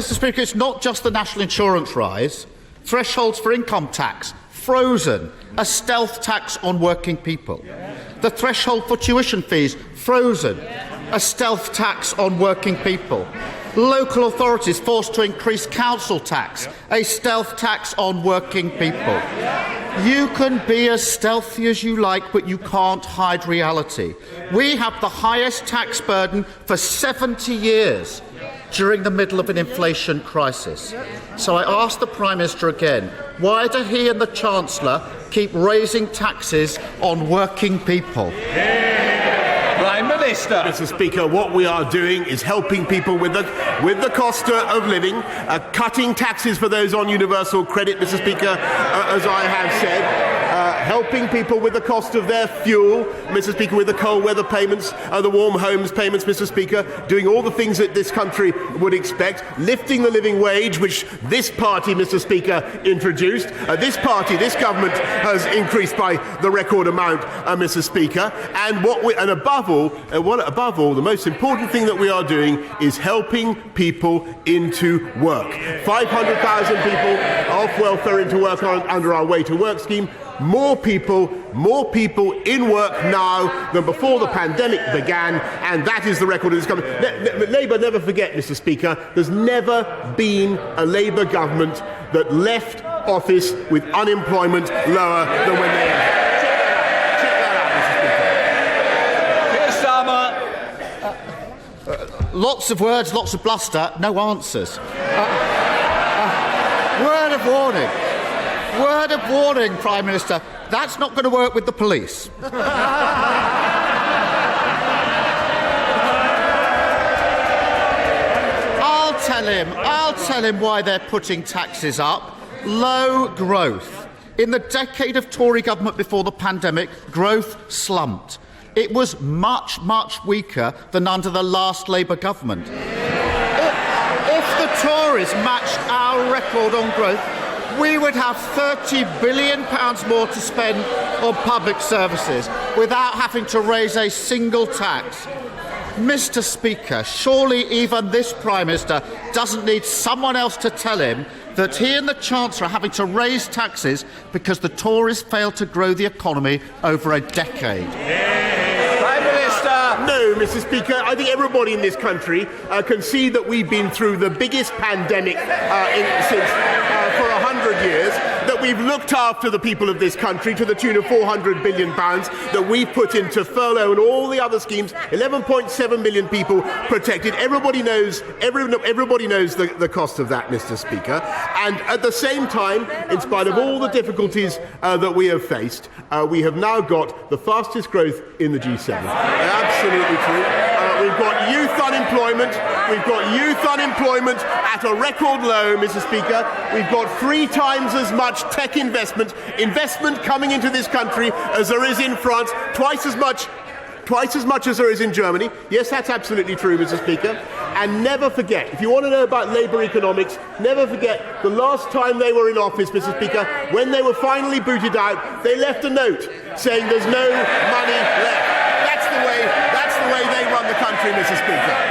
Mr. Speaker, it's not just the national insurance rise. Thresholds for income tax, frozen. A stealth tax on working people. The threshold for tuition fees, frozen. A stealth tax on working people. Local authorities forced to increase council tax, a stealth tax on working people. You can be as stealthy as you like, but you can't hide reality. We have the highest tax burden for 70 years during the middle of an inflation crisis. So I ask the Prime Minister again, why do he and the Chancellor keep raising taxes on working people? Prime Minister. Mr. Speaker, what we are doing is helping people with the cost of living, cutting taxes for those on universal credit, Mr. Speaker, as I have said. Helping people with the cost of their fuel, Mr. Speaker, with the cold weather payments, the warm homes payments, Mr. Speaker, doing all the things that this country would expect, lifting the living wage, which this party, Mr. Speaker, introduced. This government has increased by the record amount, Mr. Speaker. And above all, the most important thing that we are doing is helping people into work. 500,000 people off welfare into work under our Way to Work scheme. More people in work now than before the pandemic began, and that is the record of this government. Labour, never forget, Mr. Speaker, there's never been a Labour government that left office with unemployment lower than when they entered. Check that out, Mr. Speaker. Keir Starmer. Lots of words, lots of bluster, no answers. Word of warning. Word of warning, Prime Minister. That's not going to work with the police. I'll tell him why they're putting taxes up. Low growth. In the decade of Tory government before the pandemic, growth slumped. It was much, much weaker than under the last Labour government. If the Tories matched our record on growth, we would have £30 billion more to spend on public services without having to raise a single tax. Mr. Speaker, surely even this Prime Minister doesn't need someone else to tell him that he and the Chancellor are having to raise taxes because the Tories failed to grow the economy over a decade. Prime Minister! No, Mr. Speaker, I think everybody in this country can see that we've been through the biggest pandemic since for 100 years, that we've looked after the people of this country to the tune of £400 billion, that we've put into furlough and all the other schemes, 11.7 million people protected. Everybody knows the cost of that, Mr. Speaker. And at the same time, in spite of all the difficulties that we have faced, we have now got the fastest growth in the G7. Absolutely true. We've got youth unemployment. We've got youth unemployment at a record low, Mr. Speaker. We've got 3 times as much tech investment coming into this country as there is in France, twice as much as there is in Germany. Yes, that's absolutely true, Mr. Speaker. And never forget, if you want to know about Labour economics, never forget the last time they were in office, Mr. Speaker, when they were finally booted out, they left a note saying there's no money left. That's the way they run the country, Mr. Speaker.